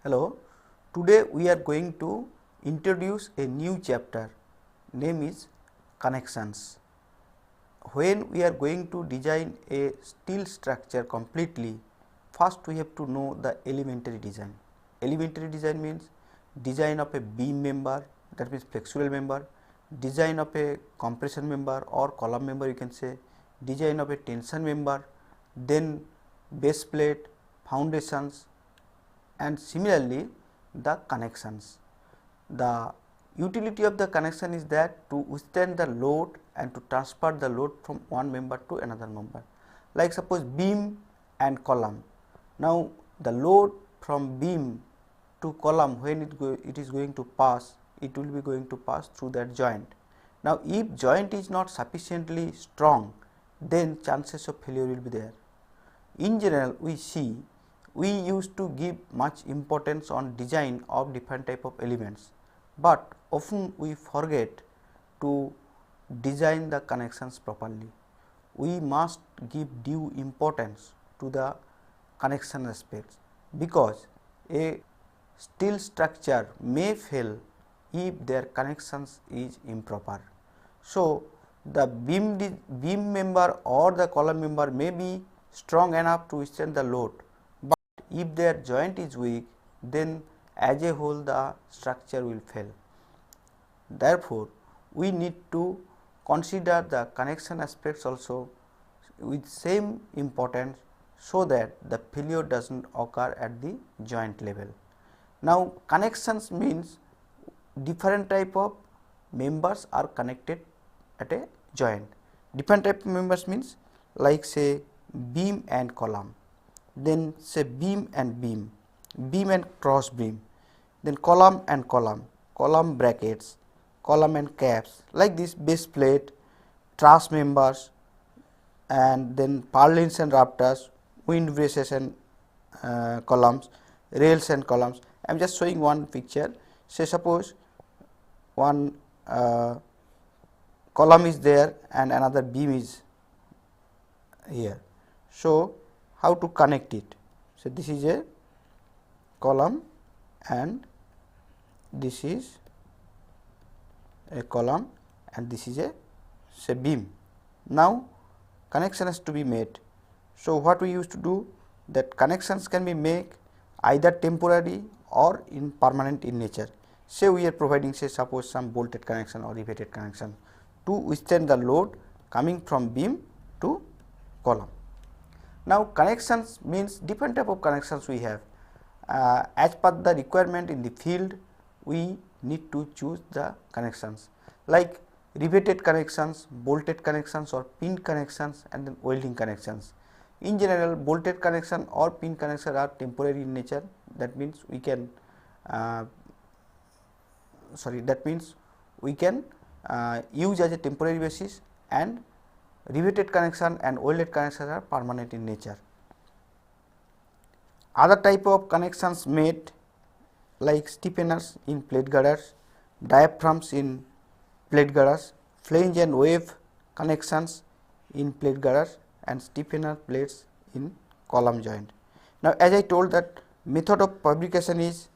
Hello, today we are going to introduce a new chapter, name is connections. When we are going to design a steel structure completely, first we have to know the elementary design. Elementary design means design of a beam member, that means flexural member, design of a compression member or column member you can say, design of a tension member, then base plate, foundations, and similarly the connections. The utility of the connection is that to withstand the load and to transfer the load from one member to another member, like suppose beam and column. Now the load from beam to column, when it is going to pass, it will be going to pass through that joint. Now if joint is not sufficiently strong, then chances of failure will be there. In general, we used to give much importance on design of different type of elements, but often we forget to design the connections properly. We must give due importance to the connection aspects, because a steel structure may fail if their connections is improper. So the beam member or the column member may be strong enough to withstand the load, but if their joint is weak, then as a whole the structure will fail. Therefore, we need to consider the connection aspects also with same importance, so that the failure does not occur at the joint level. Now connections means different type of members are connected at a joint. Different type of members means like say beam and column, then say beam and beam, beam and cross beam, then column and column, column brackets, column and caps, like this base plate, truss members, and then purlins and rafters, wind braces and columns, rails and columns. I am just showing one picture. Say suppose one column is there and another beam is here. So how to connect it? So this is a column and this is a column and this is a say beam. Now connection has to be made. So what we used to do, that connections can be made either temporary or in permanent in nature. Say we are providing, say suppose some bolted connection or riveted connection to withstand the load coming from beam to column. Now connections means different type of connections we have. As per the requirement in the field, we need to choose the connections like riveted connections, bolted connections or pin connections, and then welding connections. In general, bolted connection or pin connection are temporary in nature. That means we can use as a temporary basis, and riveted connection and welded connections are permanent in nature. Other type of connections made like stiffeners in plate girders, diaphragms in plate girders, flange and wave connections in plate girders, and stiffener plates in column joint. Now as I told, that method of fabrication is,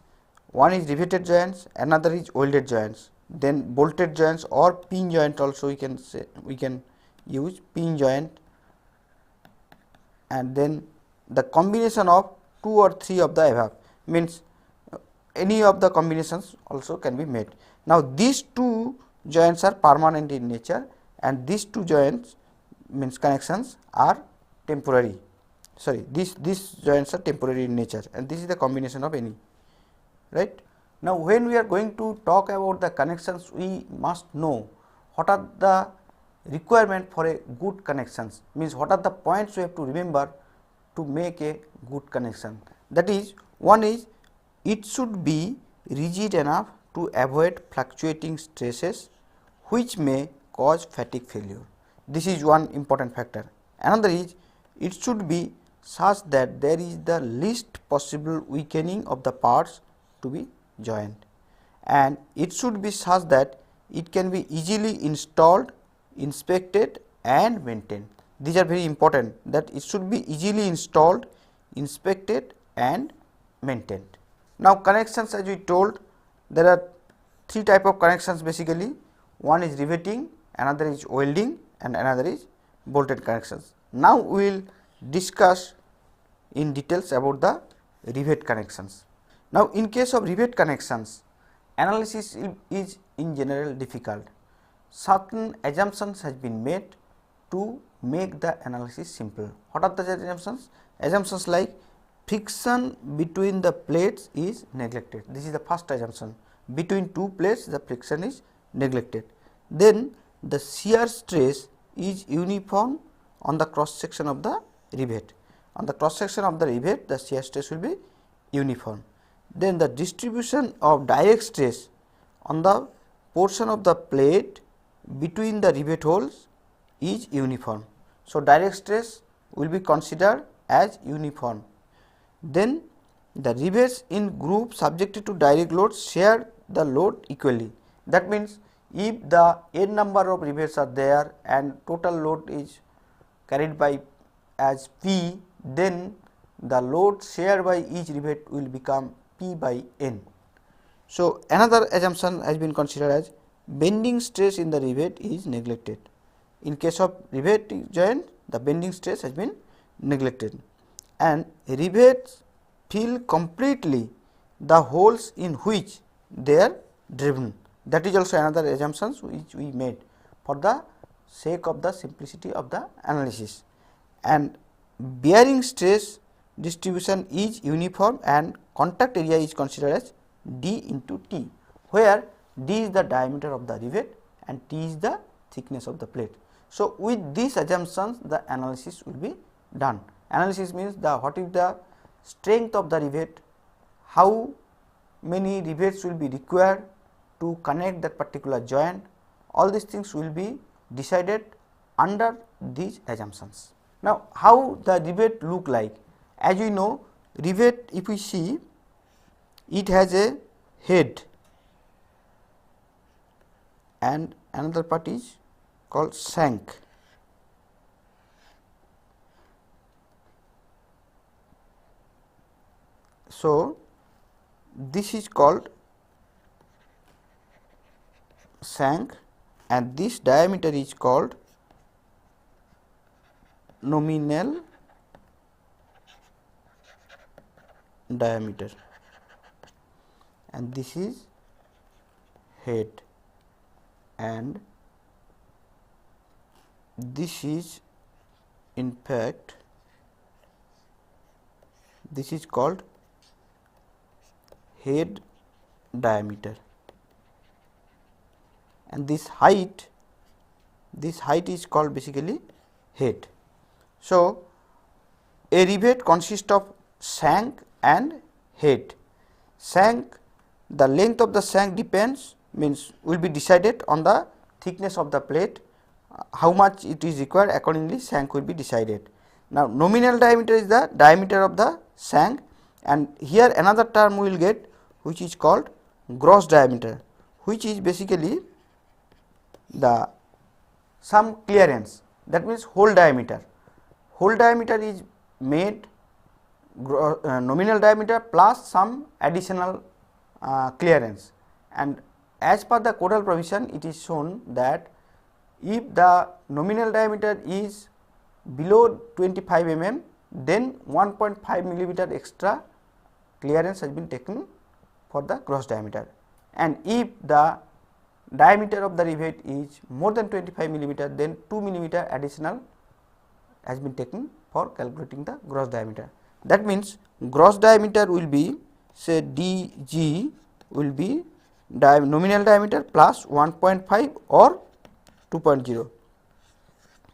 one is riveted joints, another is welded joints, then bolted joints or pin joint also we can use pin joint, and then the combination of 2 or 3 of the above means any of the combinations also can be made. Now these 2 joints are permanent in nature and these 2 joints means connections are temporary. These joints are temporary in nature, and this is the combination of any, right. Now when we are going to talk about the connections, we must know what are the requirement for a good connections, means what are the points we have to remember to make a good connection. That is, one is it should be rigid enough to avoid fluctuating stresses which may cause fatigue failure. This is one important factor. Another is it should be such that there is the least possible weakening of the parts to be joined, and it should be such that it can be easily installed, inspected and maintained. These are very important, that it should be easily installed, inspected and maintained. Now, connections, as we told, there are three type of connections basically. One is riveting, another is welding, and another is bolted connections. Now, we will discuss in details about the rivet connections. Now, in case of rivet connections, analysis is in general difficult. Certain assumptions has been made to make the analysis simple. What are the assumptions? Assumptions like friction between the plates is neglected. This is the first assumption. Between two plates the friction is neglected. Then the shear stress is uniform on the cross section of the rivet. On the cross section of the rivet the shear stress will be uniform. Then the distribution of direct stress on the portion of the plate between the rivet holes is uniform. So, direct stress will be considered as uniform. Then the rivets in group subjected to direct load share the load equally. That means, if the n number of rivets are there and total load is carried by as P, then the load shared by each rivet will become P by N. So, another assumption has been considered as bending stress in the rivet is neglected. In case of rivet joint, the bending stress has been neglected, and rivets fill completely the holes in which they are driven. That is also another assumption which we made for the sake of the simplicity of the analysis. And bearing stress distribution is uniform and contact area is considered as D into T, where D is the diameter of the rivet and T is the thickness of the plate. So, with these assumptions the analysis will be done. Analysis means the what is the strength of the rivet, how many rivets will be required to connect that particular joint, all these things will be decided under these assumptions. Now, how the rivet look like? As we know, rivet, if we see, it has a head and another part is called shank. So, this is called shank and this diameter is called nominal diameter, and this is head, and this is in fact this is called head diameter, and this height is called basically head. So, a rivet consists of shank and head. Shank, the length of the shank depends, means will be decided on the thickness of the plate, how much it is required, accordingly shank will be decided. Now, nominal diameter is the diameter of the shank, and here another term we will get which is called gross diameter, which is basically the some clearance, that means hole diameter. Hole diameter is made nominal diameter plus some additional clearance, and as per the codal provision it is shown that if the nominal diameter is below 25 mm, then 1.5 millimeter extra clearance has been taken for the gross diameter, and if the diameter of the rivet is more than 25 millimeter, then 2 millimeter additional has been taken for calculating the gross diameter. That means, gross diameter will be, say dg will be nominal diameter plus 1.5 or 2.0.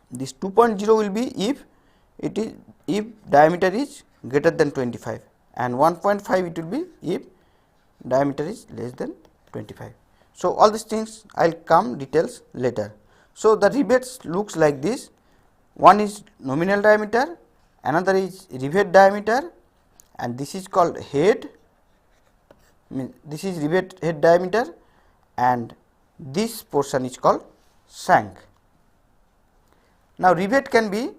This 2.0 will be if diameter is greater than 25, and 1.5 it will be if diameter is less than 25. So, all these things I will come details later. So, the rivets looks like this. One is nominal diameter, another is rivet diameter, and this is called head, this is rivet head diameter, and this portion is called shank. Now, rivet can be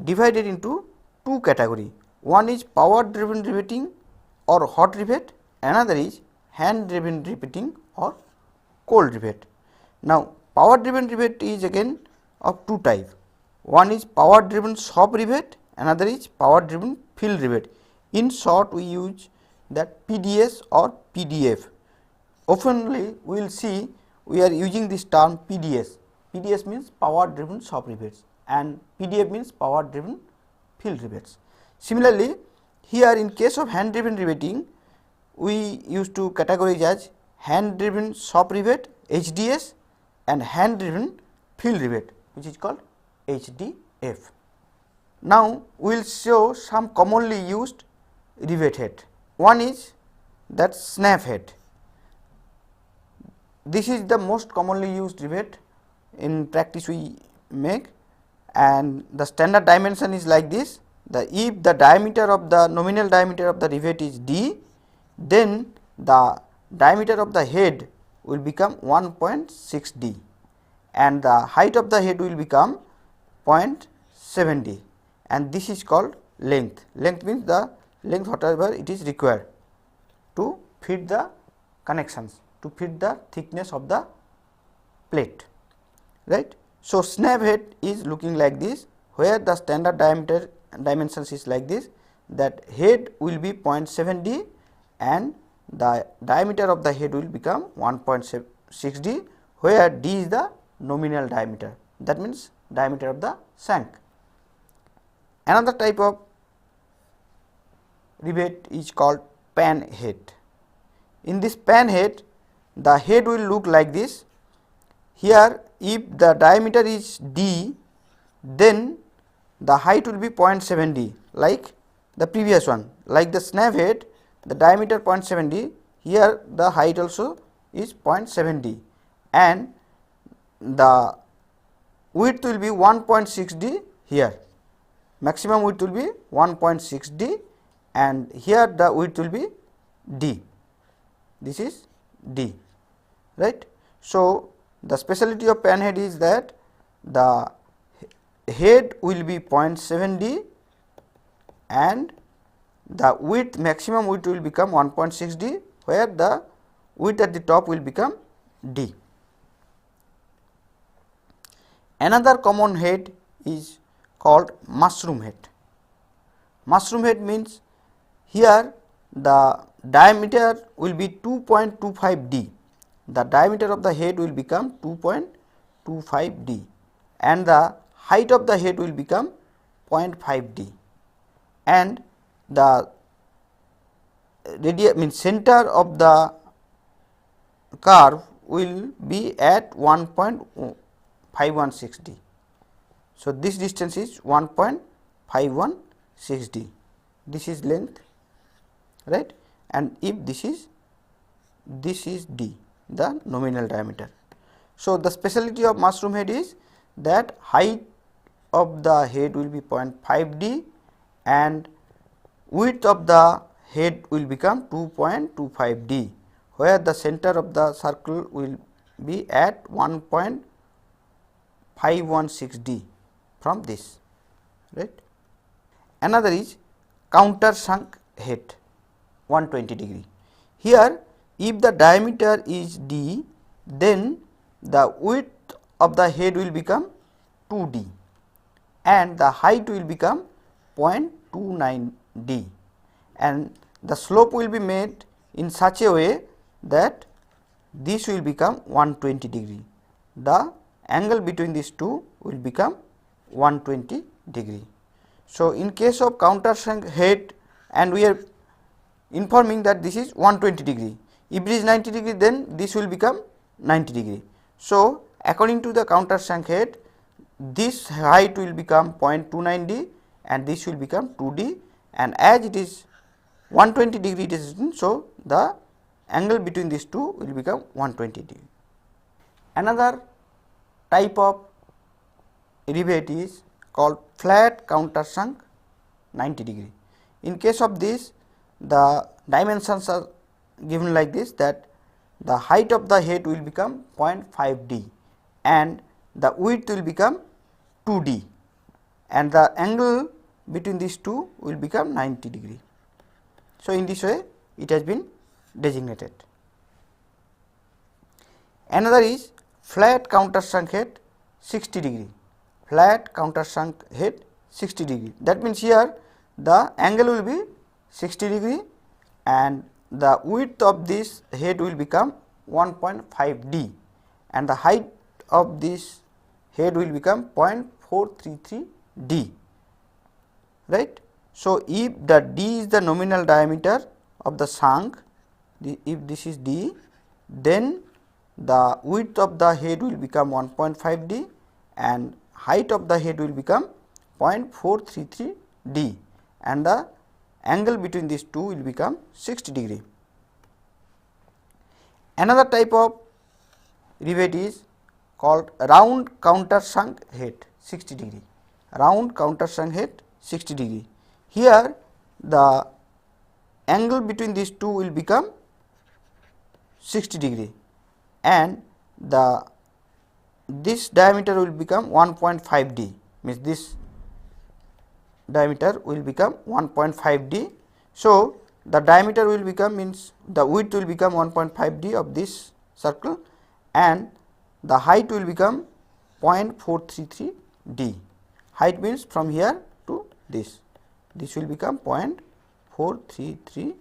divided into two categories. One is power driven riveting or hot rivet, another is hand driven riveting or cold rivet. Now, power driven rivet is again of two type. One is power driven shop rivet, another is power driven field rivet. In short, we use that PDS or PDF. Oftenly we will see we are using this term PDS. PDS means power driven shop rivets and PDF means power driven field rivets. Similarly, here in case of hand driven riveting, we used to categorize as hand driven shop rivet HDS and hand driven field rivet, which is called HDF. Now, we will show some commonly used rivet head. One is that snap head. This is the most commonly used rivet in practice we make, and the standard dimension is like this. If the diameter of the nominal diameter of the rivet is D, then the diameter of the head will become 1.6 D and the height of the head will become 0.7 D, and this is called length. Length means the length whatever it is required to fit the connections, to fit the thickness of the plate, right. So, snap head is looking like this, where the standard diameter dimensions is like this, that head will be 0.7 D and the diameter of the head will become 1.6 D, where D is the nominal diameter, that means diameter of the shank. Another type of rivet is called pan head. In this pan head, the head will look like this. Here, if the diameter is D, then the height will be 0.7 D, like the previous one. Like the snap head, the diameter 0.7 D, here the height also is 0.7 D and the width will be 1.6 D here. Maximum width will be 1.6 D and here the width will be D. This is D, right. So, the speciality of pan head is that the head will be 0.7 D and the width, maximum width will become 1.6 D, where the width at the top will become D. Another common head is called mushroom head. Mushroom head means here the diameter will be 2.25 D. The diameter of the head will become 2.25 D and the height of the head will become 0.5 D and the radius means center of the curve will be at 1.516 D. So, this distance is 1.516 D. This is length, right, and if this is D, the nominal diameter. So, the speciality of mushroom head is that height of the head will be 0.5 D and width of the head will become 2.25 D, where the center of the circle will be at 1.516 D from this, right. Another is counter sunk head 120 degree. Here, if the diameter is D, then the width of the head will become 2 D and the height will become 0.29 D and the slope will be made in such a way that this will become 120 degree. The angle between these two will become 120 degree. So, in case of counter sunk head, and we are informing that this is 120 degree. If it is 90 degree, then this will become 90 degree. So, according to the counter sunk head, this height will become 0.29 D and this will become 2 D, and as it is 120 degree distance, so the angle between these two will become 120 degree. Another type of rivet is called flat counter sunk 90 degree. In case of this, the dimensions are given like this, that the height of the head will become 0.5 D and the width will become 2 D and the angle between these two will become 90 degree. So, in this way it has been designated. Another is flat countersunk head 60 degree, flat countersunk head 60 degree. That means here the angle will be 60 degree and the width of this head will become 1.5 d and the height of this head will become 0.433 d, right. So, if the d is the nominal diameter of the shank, if this is d, then the width of the head will become 1.5 d and height of the head will become 0.433 d and the angle between these two will become 60 degree. Another type of rivet is called round countersunk head 60 degree, round countersunk head 60 degree. Here the angle between these two will become 60 degree and this diameter will become 1.5 d, means this diameter will become 1.5 d. So, the diameter will become, means the width will become 1.5 d of this circle and the height will become 0.433 d. Height means from here to this will become 0.433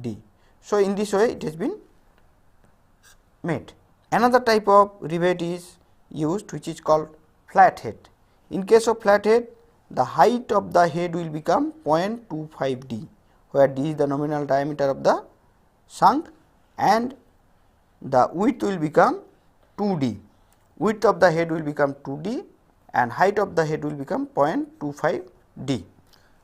d. So, in this way it has been made. Another type of rivet is used which is called flat head. In case of flat head, the height of the head will become 0.25 d, where d is the nominal diameter of the shank and the width will become 2 d. Width of the head will become 2 d and height of the head will become 0.25 d.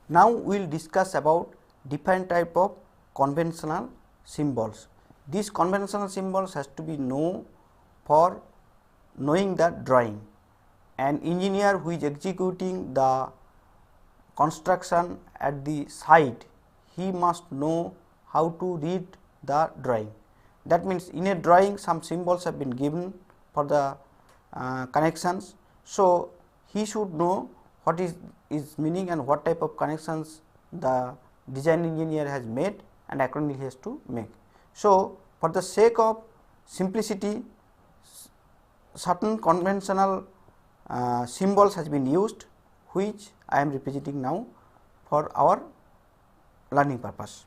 Now, we will discuss about different type of conventional symbols. These conventional symbols has to be known for knowing the drawing. An engineer who is executing the construction at the site, he must know how to read the drawing. That means, in a drawing some symbols have been given for the connections. So, he should know what is meaning and what type of connections the design engineer has made and accordingly he has to make. So, for the sake of simplicity, certain conventional symbols has been used, which I am representing now for our learning purpose.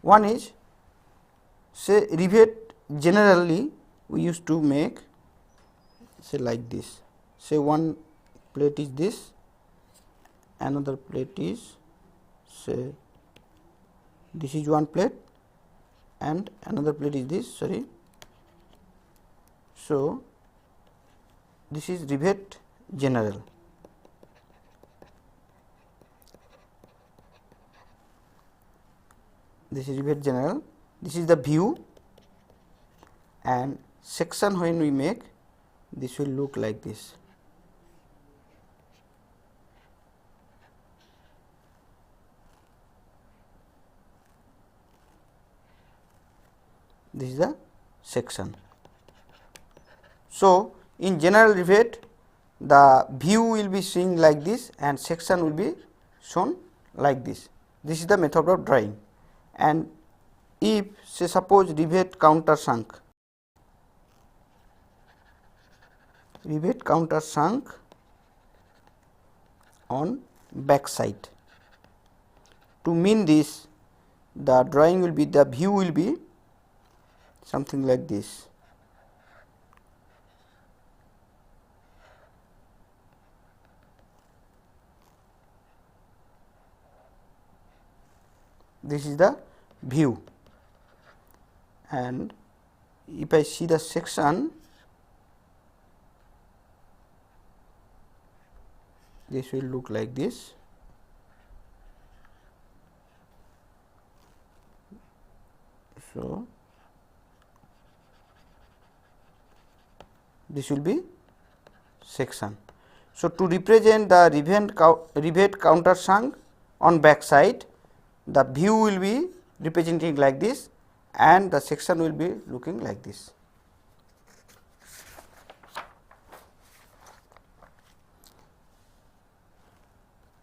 One is, say rivet, generally we used to make say like this, say one plate is this, another plate is, say this is one plate and another plate is this, sorry. So, this is rivet general. This is rivet general, this is the view and section when we make, this will look like this. This is the section. So, in general rivet, the view will be seen like this and section will be shown like this. This is the method of drawing. And if say suppose rivet countersunk, on back side, to mean this, the drawing will be, the view will be something like this. This is the view, and if I see the section, this will look like this. So, this will be section. So, to represent the rivet countersunk on back side, the view will be representing like this and the section will be looking like this.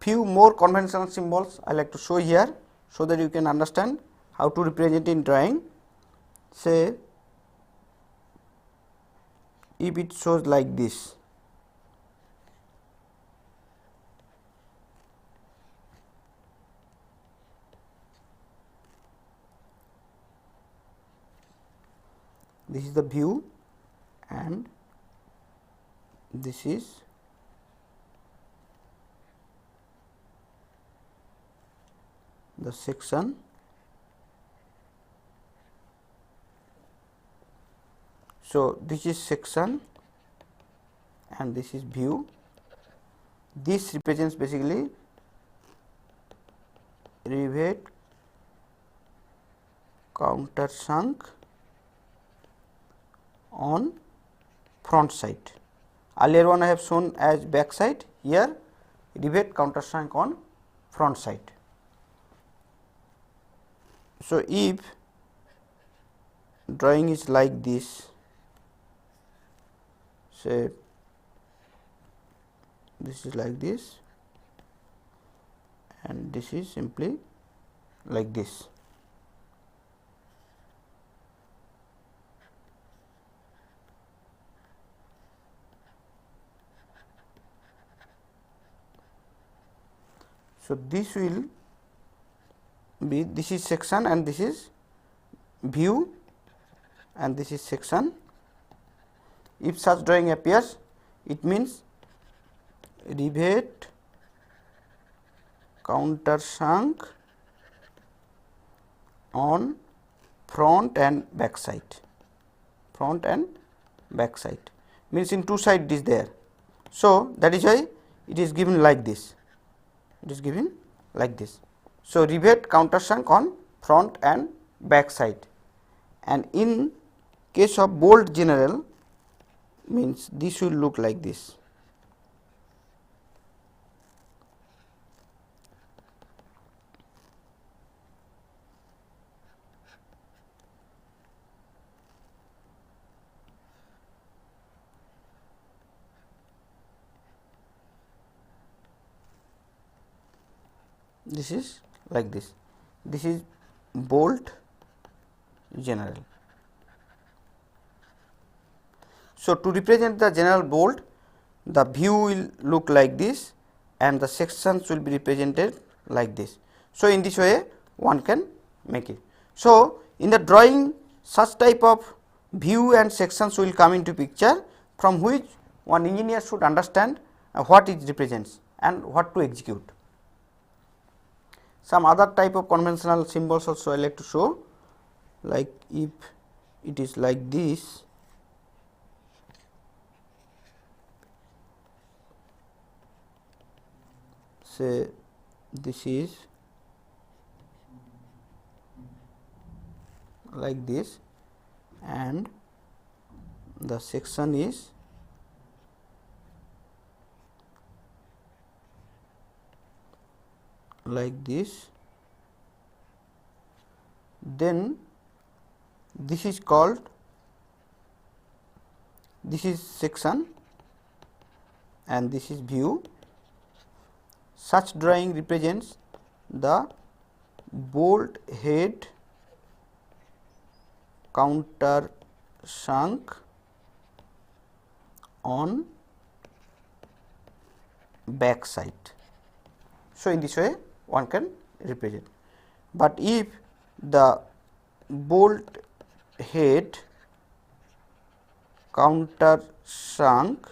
Few more conventional symbols I like to show here, so that you can understand how to represent in drawing. say if it shows like this, this is the view and this is the section. So, this is section and this is view. This represents basically rivet countersunk on front side. Earlier one I have shown as back side, here rivet countersunk on front side. So, if drawing is like this, say this is like this and this is simply like this. So, this will be, this is section and this is view and this is section. If such drawing appears, it means rivet countersunk on front and back side. Front and back side means in two sides is there. So, that is why it is given like this. It is given like this. So, rivet countersunk on front and back side, and in case of bolt general means this will look like this. This is like this. This is bolt general. So, to represent the general bolt, the view will look like this and the sections will be represented like this. So, in this way one can make it. So, in the drawing such type of view and sections will come into picture, from which one engineer should understand what it represents and what to execute. Some other type of conventional symbols also I like to show, like if it is like this, say this is like this and the section is like this, then this is called, this is section and this is view. Such drawing represents the bolt head countersunk on back side. So, in this way one can represent, but if the bolt head countersunk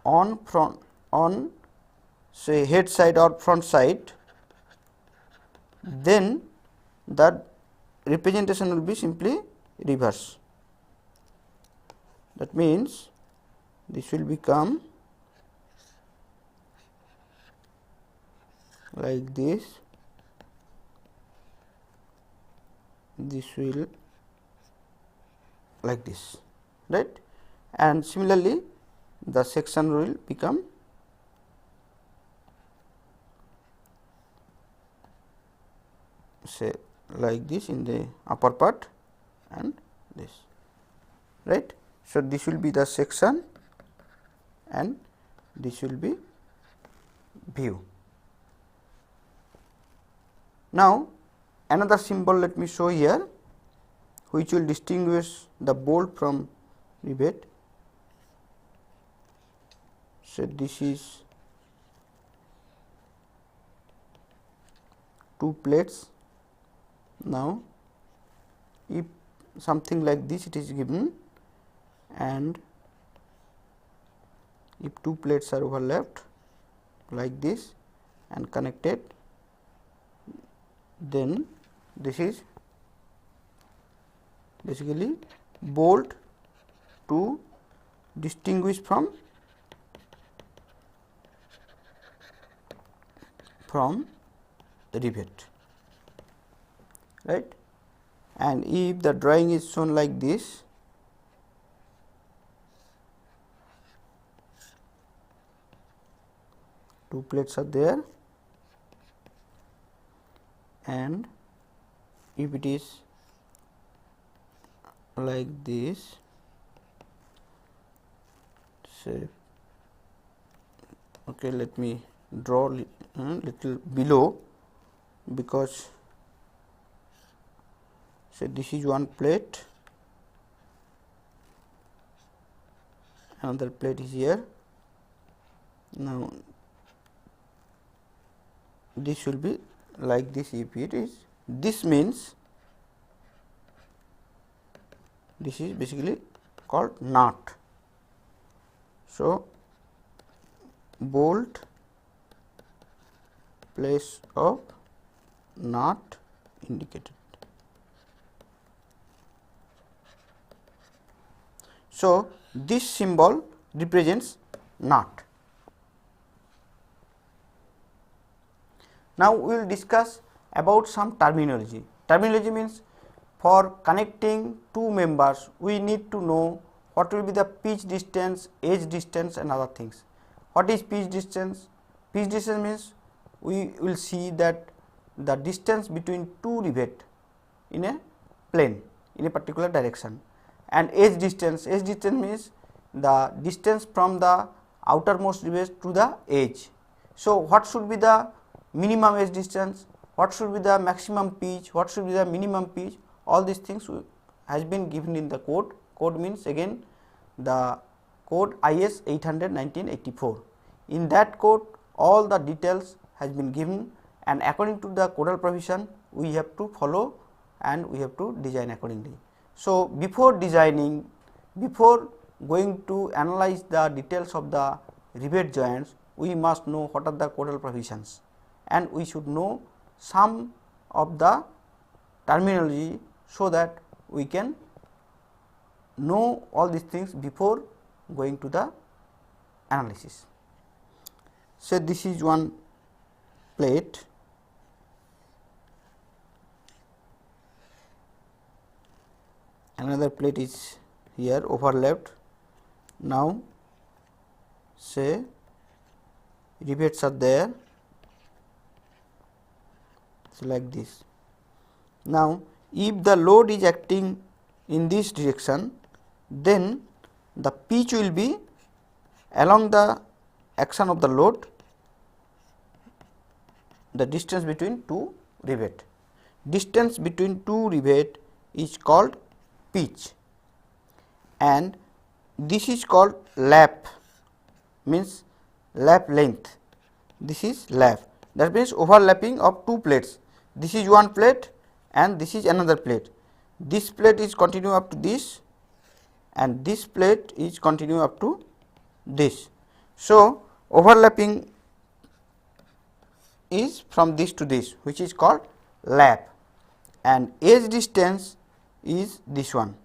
on front, on say head side or front side, then the representation will be simply reverse. That means, this will become like this, this will like this, right, and similarly the section will become say like this in the upper part and this, right. So, this will be the section and this will be view. Now, another symbol let me show here. which will distinguish the bolt from rivet. So, this is two plates. Now, if something like this it is given, and if two plates are overlapped like this and connected, then this is basically bolt to distinguish from rivet, right. And if the drawing is shown like this, two plates are there, and if it is like this, say, okay, let me draw little below, because say this is one plate, another plate is here. Now, this will be like this. If it is, this means this is basically called knot. So, bolt place of knot indicated. So, this symbol represents knot. Now, we will discuss about some terminology. Terminology means for connecting two members, we need to know what will be the pitch distance, edge distance and other things. What is pitch distance? Pitch distance means we will see that the distance between two rivet in a plane in a particular direction, and edge distance means the distance from the outermost rivet to the edge. So, what should be the minimum edge distance, what should be the maximum pitch, what should be the minimum pitch, all these things has been given in the code. Code means again the code IS 800/1984. In that code all the details has been given, and according to the codal provision we have to follow and we have to design accordingly. So, before designing, before going to analyze the details of the rivet joints, we must know what are the codal provisions, and we should know some of the terminology, so that we can know all these things before going to the analysis. So, this is one plate, another plate is here overlapped. Now, say rivets are there, so like this. Now, if the load is acting in this direction, then the pitch will be along the action of the load, the distance between two rivet. Distance between two rivet is called pitch, and this is called lap, means lap length. This is lap, that means overlapping of two plates. This is one plate and this is another plate. This plate is continue up to this, and this plate is continue up to this. So, overlapping is from this to this, which is called lap, and edge distance is this one,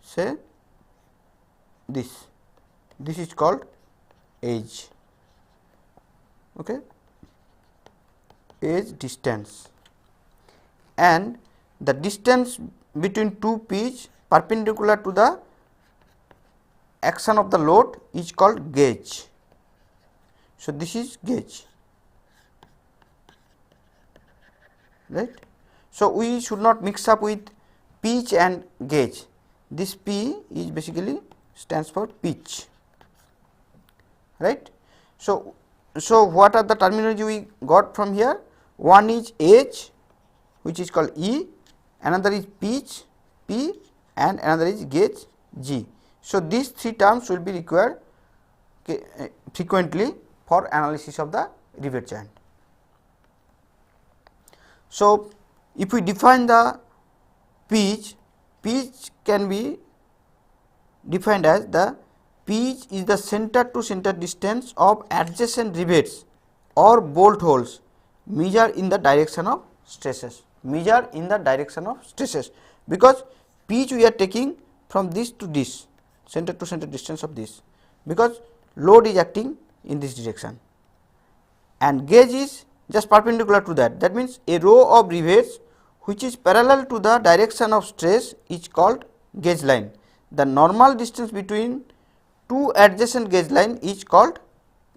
say this is called edge, okay, edge distance. And the distance between two pitch perpendicular to the action of the load is called gauge. So, this is gauge, right. So, we should not mix up with pitch and gauge. This P is basically stands for pitch, right. So, what are the terminology we got from here? One is edge, which is called E, another is pitch P, and another is gauge G. So, these three terms will be required frequently for analysis of the rivet joint. So, if we define the pitch can be defined as the pitch is the center to center distance of adjacent rivets or bolt holes measured in the direction of stresses, because pitch we are taking from this to this, center to center distance of this, because load is acting in this direction, and gauge is just perpendicular to that. That means a row of rivets which is parallel to the direction of stress is called gauge line. The normal distance between two adjacent gauge line is called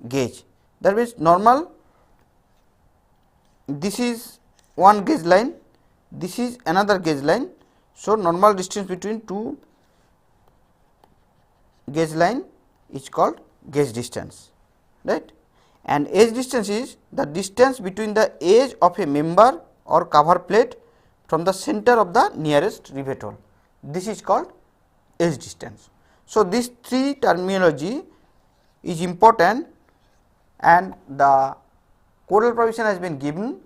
gauge. That means normal, this is one gauge line, this is another gauge line. So, normal distance between two gauge line is called gauge distance, right, and edge distance is the distance between the edge of a member or cover plate from the center of the nearest rivet hole. This is called edge distance. So, this three terminology is important, and the codal provision has been given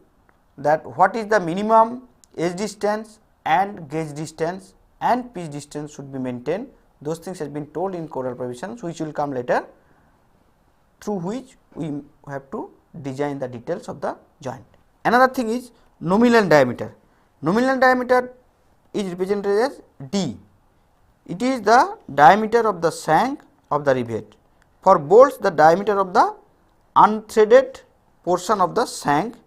that what is the minimum edge distance and gauge distance and pitch distance should be maintained. Those things has been told in codal provisions, which will come later, through which we have to design the details of the joint. Another thing is nominal diameter. Nominal diameter is represented as D. It is the diameter of the shank of the rivet. For bolts, the diameter of the unthreaded portion of the shank,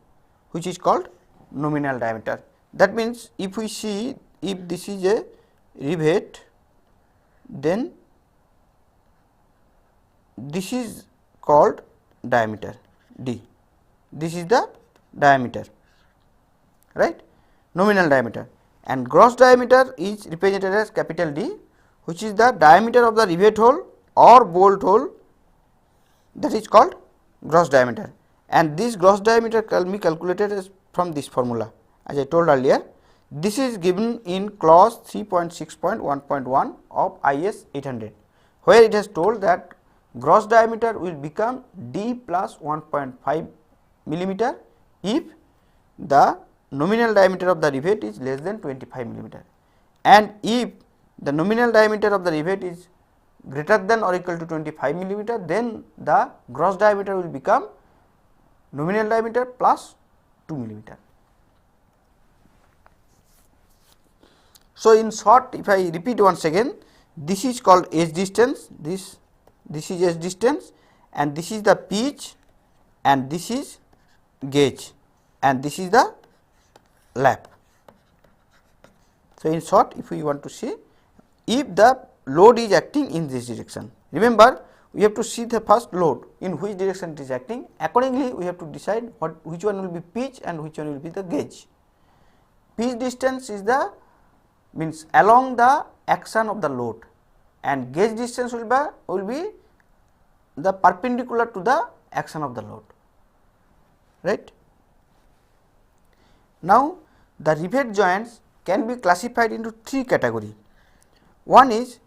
which is called nominal diameter. That means, if we see, if this is a rivet, then this is called diameter D. This is the diameter, right, nominal diameter, and gross diameter is represented as capital D, which is the diameter of the rivet hole or bolt hole, that is called gross diameter, and this gross diameter can be calculated as from this formula, as I told earlier. This is given in clause 3.6.1.1 of IS 800, where it has told that gross diameter will become D plus 1.5 millimeter if the nominal diameter of the rivet is less than 25 millimeter, and if the nominal diameter of the rivet is greater than or equal to 25 millimeter, then the gross diameter will become nominal diameter plus 2 millimeter. So, in short, if I repeat once again, this is called edge distance, this is edge distance, and this is the pitch, and this is gauge, and this is the lap. So, in short, if we want to see, if the load is acting in this direction, remember we have to see the first load in which direction it is acting. Accordingly, we have to decide which one will be pitch and which one will be the gauge. Pitch distance is the means along the action of the load, and gauge distance will be the perpendicular to the action of the load, right. Now, the rivet joints can be classified into three categories. One is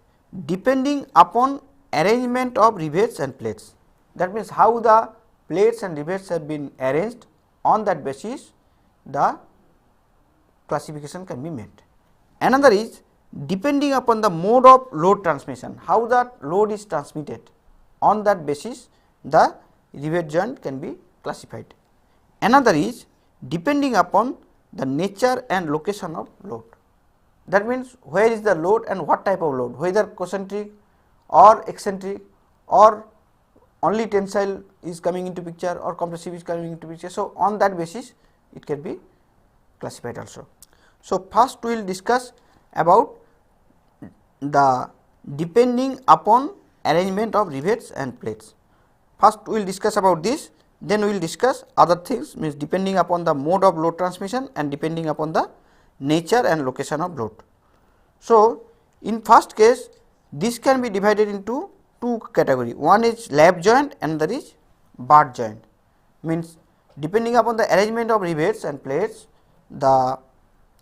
depending upon arrangement of rivets and plates, that means how the plates and rivets have been arranged, on that basis the classification can be made. Another is depending upon the mode of load transmission, how the load is transmitted, on that basis the rivet joint can be classified. Another is depending upon the nature and location of load, that means where is the load and what type of load, whether concentric or eccentric or only tensile is coming into picture or compressive is coming into picture. So, on that basis it can be classified also. So, first we will discuss about the depending upon arrangement of rivets and plates. First we will discuss about this, then we will discuss other things, means depending upon the mode of load transmission and depending upon the nature and location of load. So, in first case this can be divided into two categories, one is lap joint and another is bar joint, means depending upon the arrangement of rivets and plates, the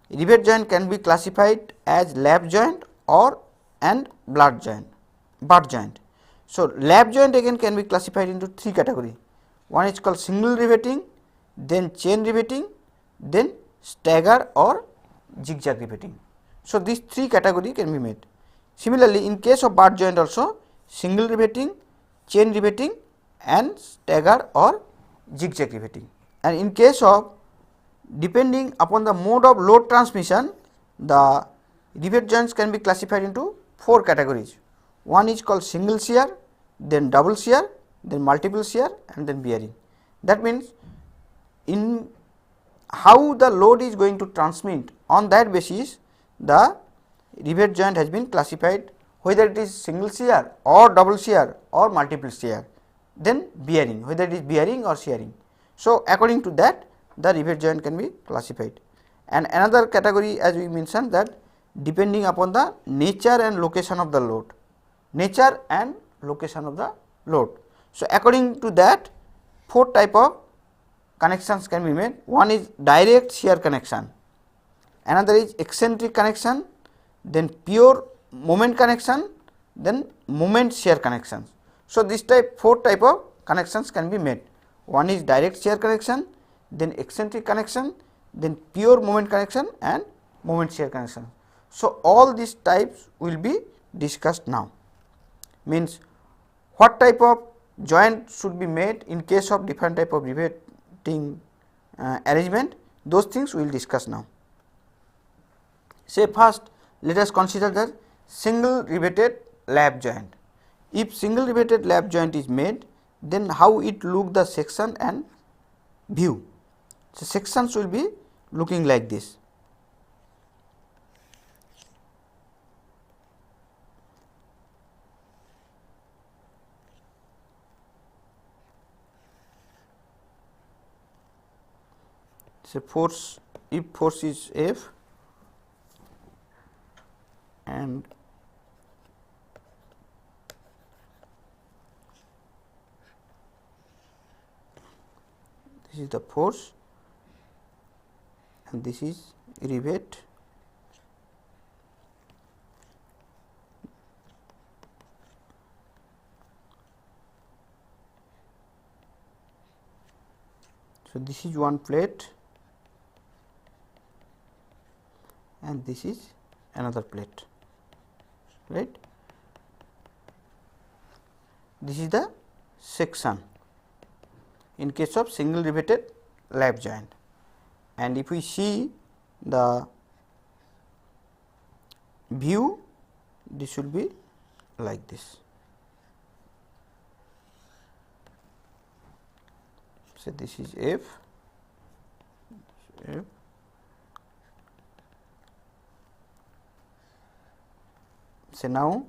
Rivet joint can be classified as lap joint or and butt joint. So, lap joint again can be classified into three categories. One is called single riveting, then chain riveting, then stagger or zigzag riveting. So, these three categories can be made. Similarly, in case of butt joint also single riveting, chain riveting and stagger or zigzag riveting. And in case of depending upon the mode of load transmission, the rivet joints can be classified into four categories. One is called single shear, then double shear, then multiple shear and then bearing. That means, in how the load is going to transmit, on that basis the rivet joint has been classified, whether it is single shear or double shear or multiple shear, then bearing, whether it is bearing or shearing. So, according to that the rivet joint can be classified. And another category, as we mentioned, that depending upon the nature and location of the load, So, according to that four type of connections can be made. One is direct shear connection, another is eccentric connection, then pure moment connection, then moment shear connections. So, this four type of connections can be made. One is direct shear connection, then eccentric connection, then pure moment connection and moment shear connection. So, all these types will be discussed now. Means what type of joint should be made in case of different type of riveting arrangement, those things we will discuss now. Say first, let us consider the single riveted lap joint. If single riveted lap joint is made, then how it look the section and view. So, sections will be looking like this. So, force, if force is F and this is the force and this is rivet, so this is one plate and this is another plate, right. This is the section in case of single riveted lap joint, and if we see the view, this will be like this. So, this is F. So, now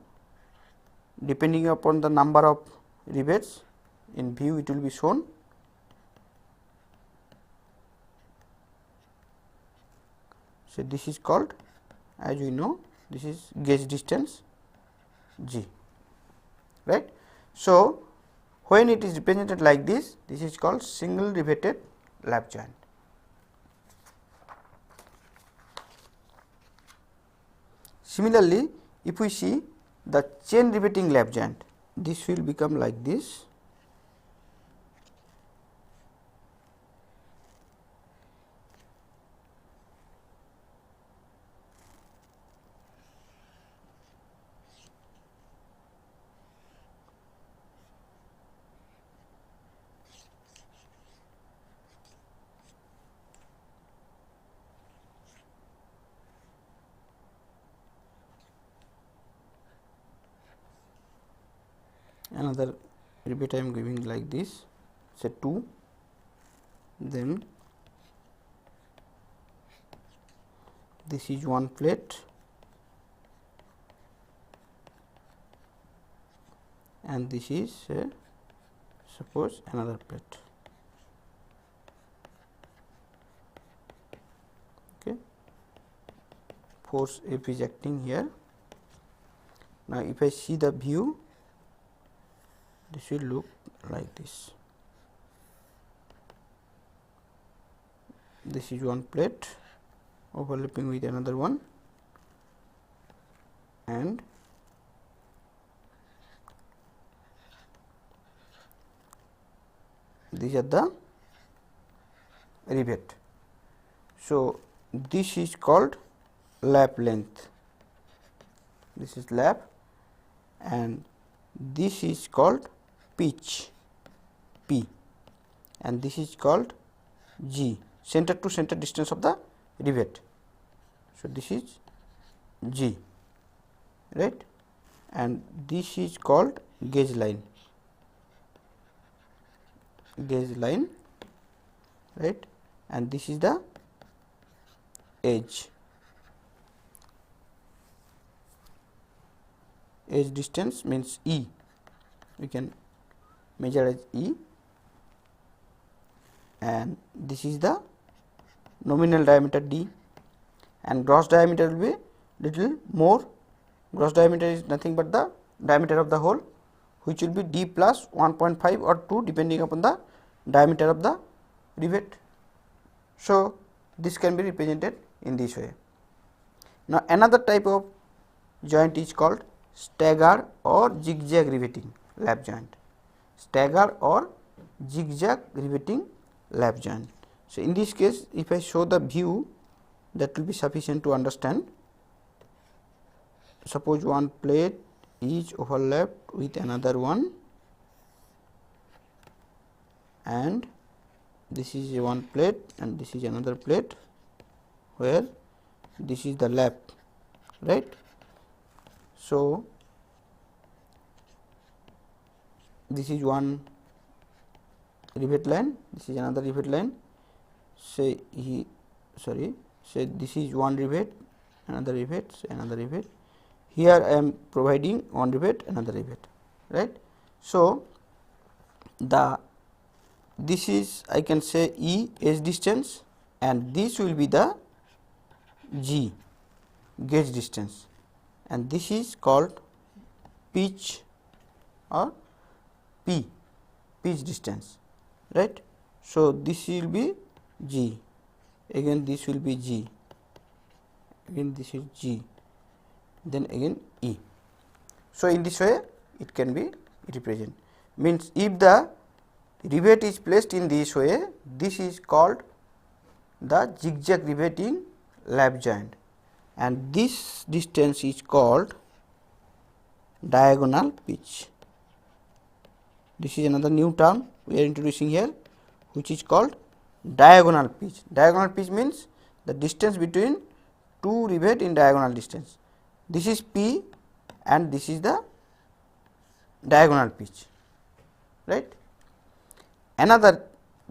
depending upon the number of rivets in view, it will be shown. So, this is called, as we know, this is gauge distance G, right. So, when it is represented like this is called single riveted lap joint. Similarly, if we see the chain riveting lap joint, this will become like this. Another rivet I am giving like this, say 2, then this is one plate and this is suppose another plate. Okay. Force F is acting here. Now, if I see the view, this will look like this. This is one plate overlapping with another one, and these are the rivet. So, this is called lap length, this is lap, and this is called pitch P, and this is called G, center to center distance of the rivet. So, this is G, right, and this is called gauge line, right, and this is the edge distance means E, we can measure as E, and this is the nominal diameter D, and gross diameter will be little more. Gross diameter is nothing but the diameter of the hole, which will be D plus 1.5 or 2 depending upon the diameter of the rivet. So, this can be represented in this way. Now, another type of joint is called stagger or zigzag riveting lap joint, stagger or zigzag riveting lap joint. So, in this case, if I show the view, that will be sufficient to understand. Suppose one plate is overlapped with another one, and this is one plate and this is another plate, where this is the lap, right. So, this is one rivet line, this is another rivet line, say this is one rivet, another rivet, say another rivet. Here I am providing one rivet, another rivet, right. So, this is I can say E edge distance, and this will be the G gauge distance, and this is called pitch or P pitch distance, right. So, this will be G, again this will be G, again this is G, then again E. So, in this way it can be represented, means if the rivet is placed in this way, this is called the zigzag riveting lap joint, and this distance is called diagonal pitch. This is another new term we are introducing here, which is called diagonal pitch. Diagonal pitch means the distance between two rivet in diagonal distance. This is P and this is the diagonal pitch, right. Another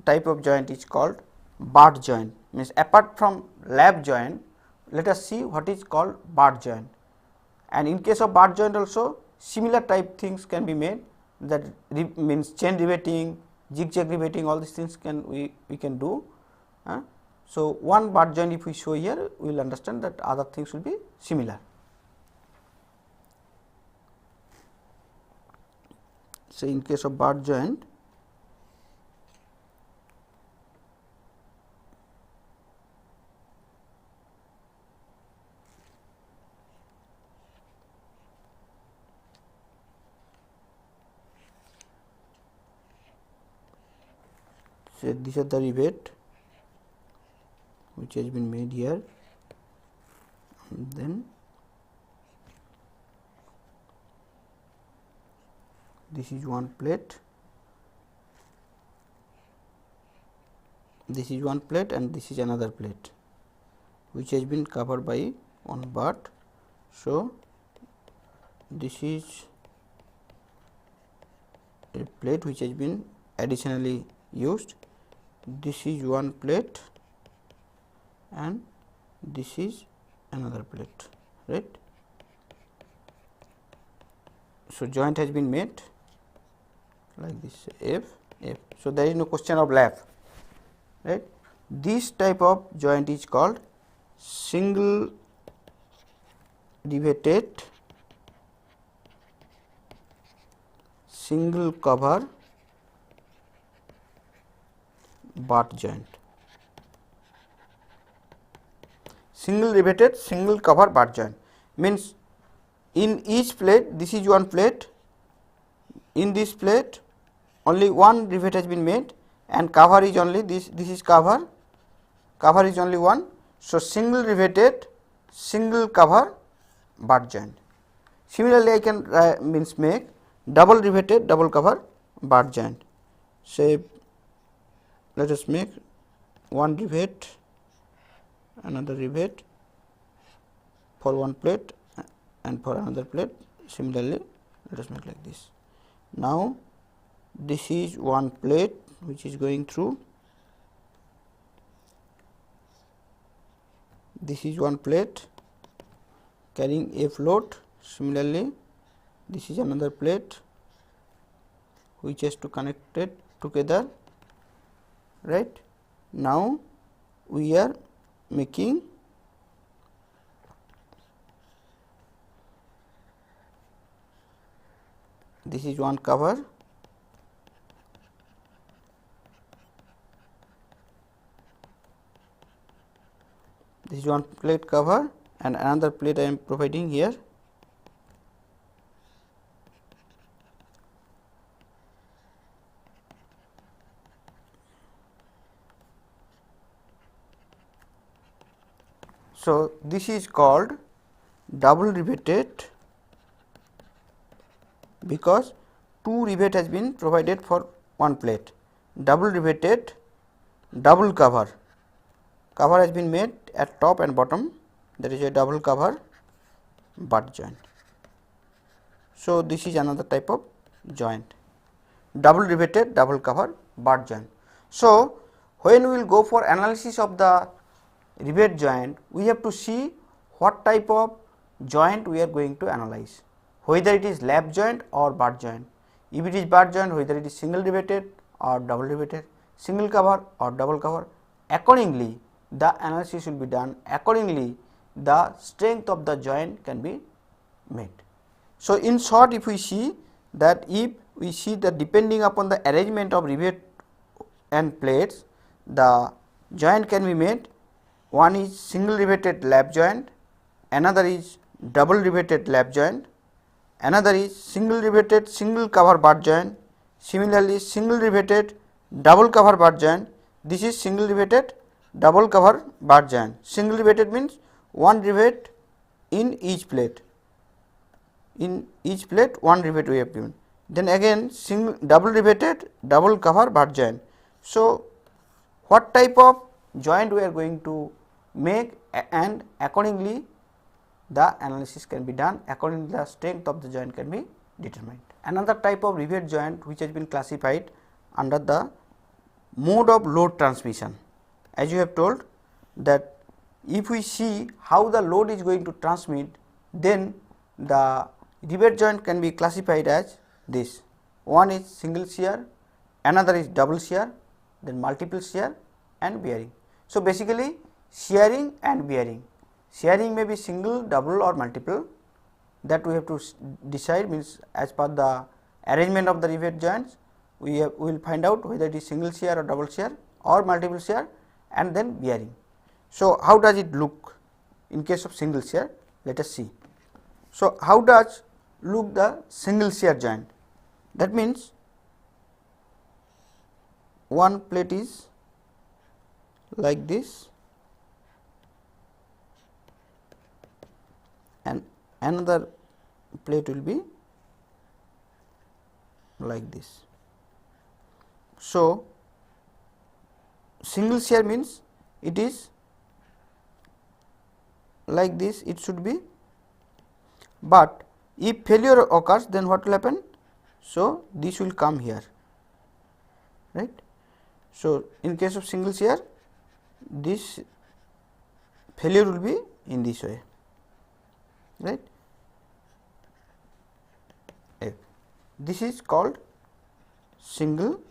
type of joint is called butt joint, means apart from lap joint, let us see what is called butt joint. And in case of butt joint also similar type things can be made, that means chain riveting, zigzag riveting, all these things we can do. So, one butt joint if we show here, we will understand that other things will be similar. So, in case of butt joint, so these are the rivet which has been made here, and then this is one plate, this is one plate and this is another plate which has been covered by one butt. So, this is a plate which has been additionally used, this is one plate and this is another plate, right. So, joint has been made like this F. So, there is no question of lap, right. This type of joint is called single riveted single cover butt joint. single riveted single cover bar joint, means in each plate, this is one plate, in this plate only one rivet has been made and cover is only this is cover is only one. So, single riveted single cover bar joint. Similarly, I can means make double riveted double cover bar joint. Say let us make one rivet, another rivet for one plate and for another plate. Similarly, let us make like this. Now, this is one plate which is going through, this is one plate carrying F load. Similarly, this is another plate which has to connect it together, right. Now, we are making this is one cover, this is one plate cover and another plate I am providing here. So, this is called double riveted because two rivet has been provided for one plate. Double riveted double cover has been made at top and bottom, that is a double cover bar joint. So, this is another type of joint, double riveted double cover bar joint. So, when we will go for analysis of the rivet joint, we have to see what type of joint we are going to analyze, whether it is lap joint or bar joint. If it is bar joint, whether it is single riveted or double riveted, single cover or double cover. Accordingly, the analysis will be done. Accordingly, the strength of the joint can be made. So, in short, if we see that depending upon the arrangement of rivet and plates, the joint can be made. One is single riveted lap joint, another is double riveted lap joint, another is single riveted single cover bar joint. Similarly, single riveted double cover bar joint. This is single riveted double cover bar joint. Single riveted means one rivet in each plate. In each plate, one rivet we have given. Then again, single double riveted double cover bar joint. So, what type of joint we are going to make, and accordingly the analysis can be done, accordingly the strength of the joint can be determined. Another type of rivet joint which has been classified under the mode of load transmission. As you have told that if we see how the load is going to transmit, then the rivet joint can be classified as this. One is single shear, another is double shear, then multiple shear and bearing. So, basically shearing and bearing. Shearing may be single, double or multiple, that we have to decide, means as per the arrangement of the rivet joints we will find out whether it is single shear or double shear or multiple shear, and then bearing. So, how does it look in case of single shear? Let us see. So, how does look the single shear joint? That means one plate is like this and another plate will be like this. So, single shear means it is like this, it should be, but if failure occurs, then what will happen? So, this will come here, right. So, in case of single shear, this failure will be in this way, right. This is called single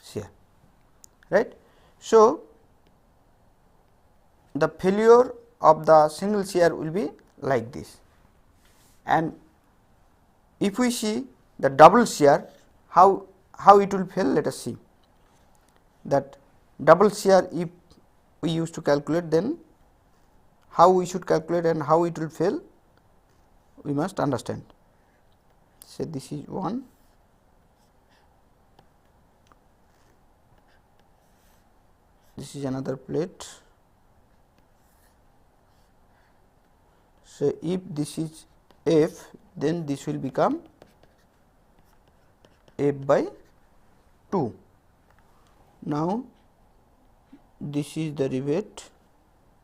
shear, right. So, the failure of the single shear will be like this, and if we see the double shear, how it will fail, let us see that double shear, if we used to calculate, then how we should calculate and how it will fail, we must understand. Say this is one, this is another plate. So, if this is F, then this will become F by 2. Now, this is the rivet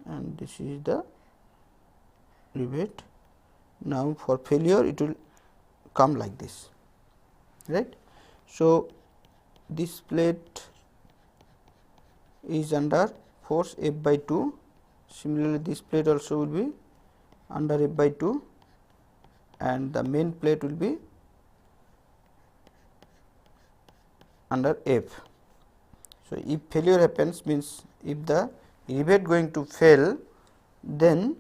and this is the rivet. Now, for failure it will come like this, right. So, this plate is under force F by 2. Similarly, this plate also will be under F by 2 and the main plate will be under F. So, if failure happens, means if the rivet going to fail, then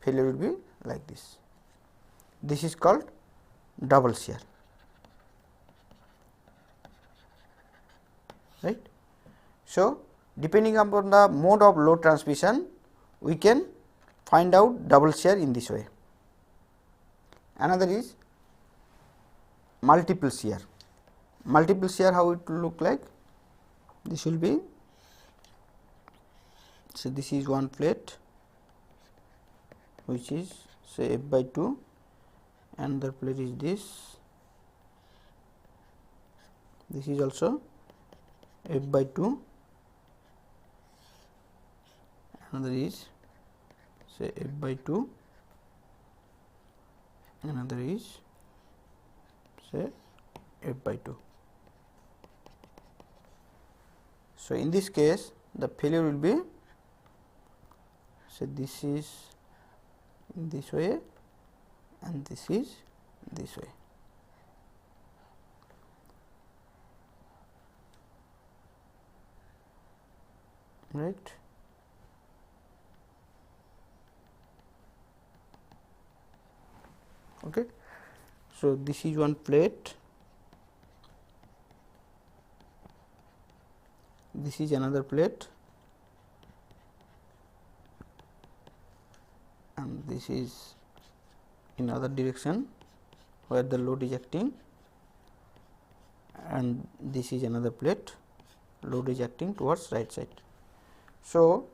failure will be like this. This is called double shear, right. So, depending upon the mode of load transmission, we can find out double shear in this way. Another is multiple shear. Multiple shear, how it will look like? This will be, so this is one plate which is say F by 2, another plate is this is also F by 2, another is say F by 2, another is say F by 2. So, in this case the failure will be, say this is in this way and this is this way. Right. Okay. So, this is one plate, this is another plate and this is in other direction where the load is acting, and this is another plate, load is acting towards right side. So,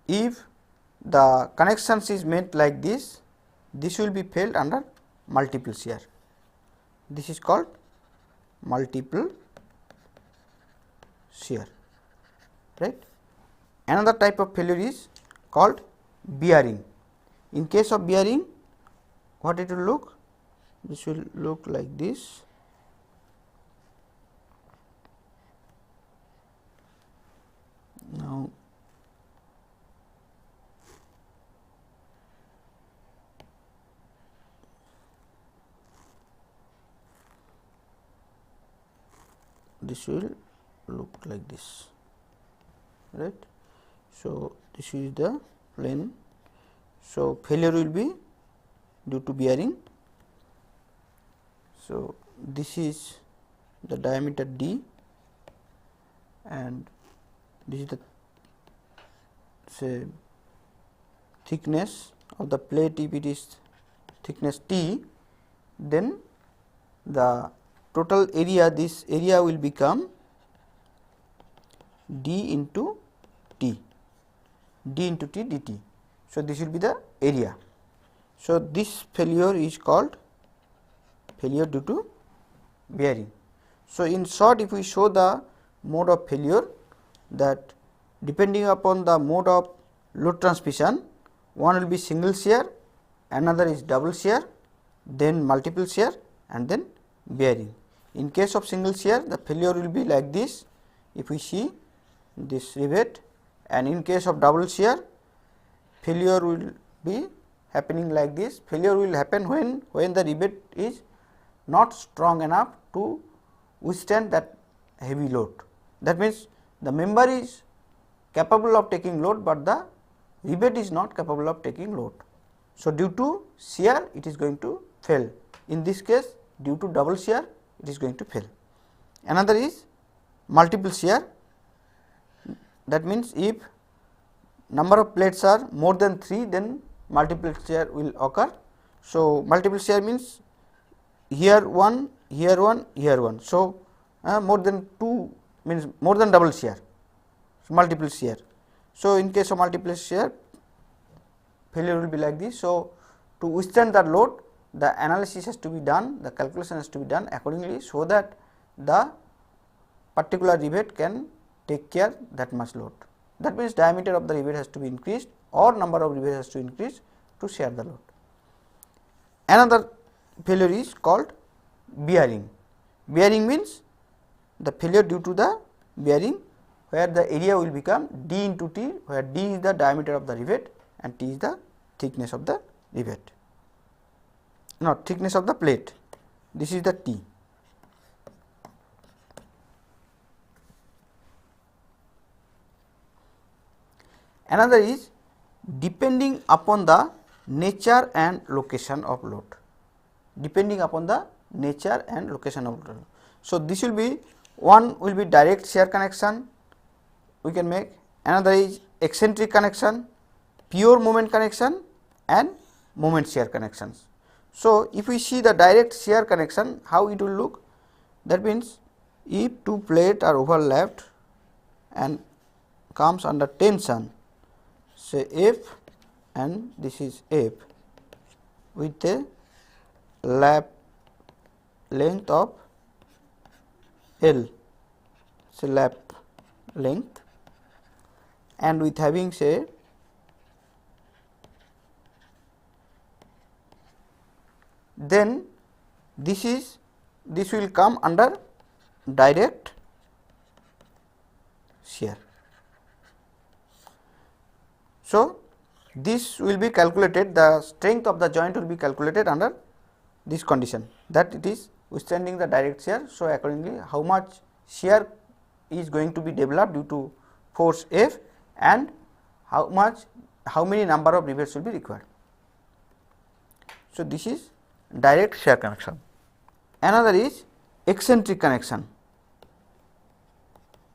if the connections is made like this, this will be failed under multiple shear. This is called multiple shear, right. Another type of failure is called bearing. In case of bearing, what it will look? This will look like this. Now, this will look like this, right. So, this is the plane. So, failure will be due to bearing. So, this is the diameter D and this is the say thickness of the plate. If it is thickness T, then the total area, this area will become D into T, D into T dt. So, this will be the area. So, this failure is called failure due to bearing. So, in short, if we show the mode of failure, that depending upon the mode of load transmission, one will be single shear, another is double shear, then multiple shear and then bearing. In case of single shear, the failure will be like this, if we see this rivet, and in case of double shear, failure will be happening like this. Failure will happen when the rivet is not strong enough to withstand that heavy load. That means, the member is capable of taking load, but the rivet is not capable of taking load. So, due to shear it is going to fail. In this case, due to double shear it is going to fail. Another is multiple shear, that means if number of plates are more than 3, then multiple shear will occur. So, multiple shear means here 1, here 1, here 1. So, more than 2 means more than double shear, so multiple shear. So, in case of multiple shear, failure will be like this. So, to withstand the load, the analysis has to be done, the calculation has to be done accordingly, so that the particular rivet can take care that much load. That means, diameter of the rivet has to be increased or number of rivets has to increase to share the load. Another failure is called bearing. Bearing means the failure due to the bearing, where the area will become d into t, where d is the diameter of the rivet and t is the thickness of the rivet, not thickness of the plate. This is the t. Another is depending upon the nature and location of load, depending upon the nature and location of load. So, this will be, one will be direct shear connection we can make, another is eccentric connection, pure moment connection and moment shear connections. So, if we see the direct shear connection, how it will look, that means if two plates are overlapped and comes under tension, say F and this is F with a lap length of L, say lap length, and with having say then this will come under direct shear. So, this will be calculated, the strength of the joint will be calculated under this condition, that it is withstanding the direct shear. So, accordingly how much shear is going to be developed due to force F and how many number of rivets will be required. So, this is direct shear connection. Another is eccentric connection.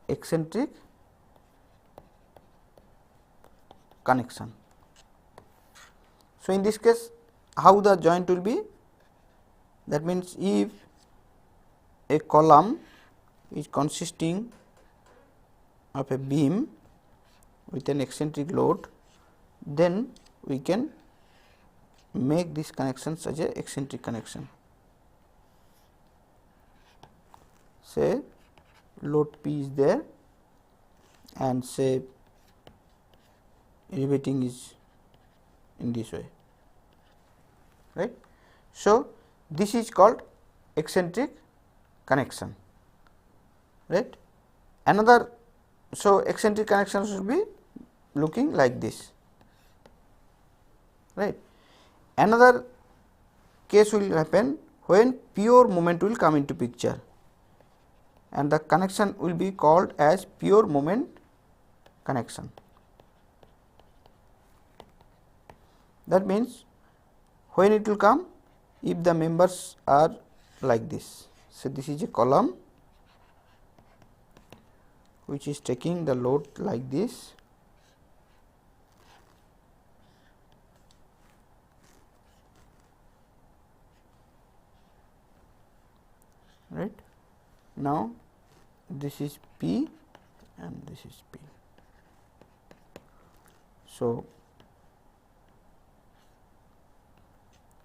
Eccentric connection. So, in this case how the joint will be, that means if a column is consisting of a beam with an eccentric load, then we can make this connection such a eccentric connection. Say load P is there and say riveting is in this way, right. So, this is called eccentric connection, right. Another, so eccentric connection should be looking like this, right. Another case will happen when pure moment will come into picture, and the connection will be called as pure moment connection. That means, when it will come, if the members are like this. So, this is a column which is taking the load like this, right. Now, this is P and this is P. So,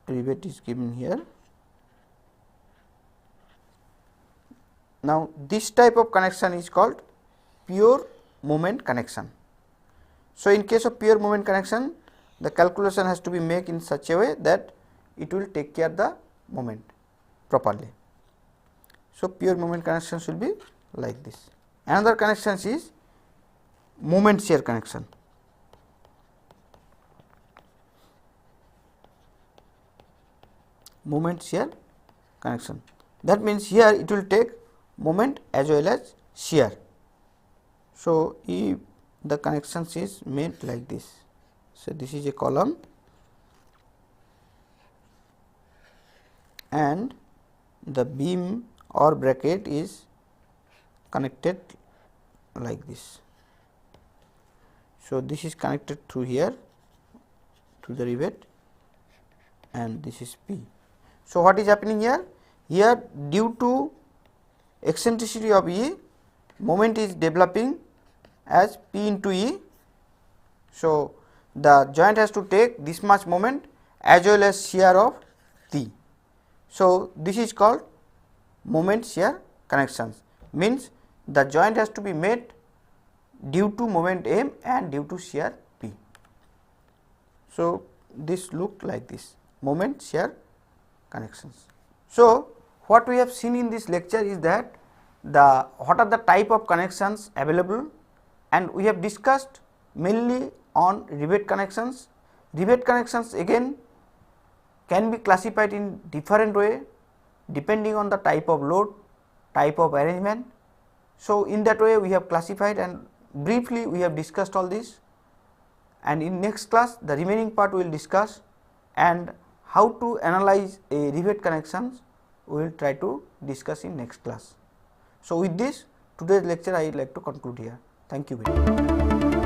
rivet is given here. Now, this type of connection is called pure moment connection. So, in case of pure moment connection, the calculation has to be made in such a way that it will take care the moment properly. So, pure moment connection should be like this. Another connection is moment shear connection. Moment shear connection, that means here it will take moment as well as shear. So, if the connection is made like this, so this is a column and the beam or bracket is connected like this. So, this is connected through here to the rivet and this is P. So, what is happening here? Here due to eccentricity of E, moment is developing as P into E. So, the joint has to take this much moment as well as shear of P. So, this is called moment shear connections, means the joint has to be made due to moment M and due to shear P. So, this look like this moment shear connections. So, what we have seen in this lecture is that what are the type of connections available, and we have discussed mainly on rivet connections. Rivet connections again can be classified in different way depending on the type of load, type of arrangement. So, in that way we have classified and briefly we have discussed all this, and in next class the remaining part we will discuss, and how to analyze a rivet connections we will try to discuss in next class. So, with this today's lecture I would like to conclude here. Thank you very much.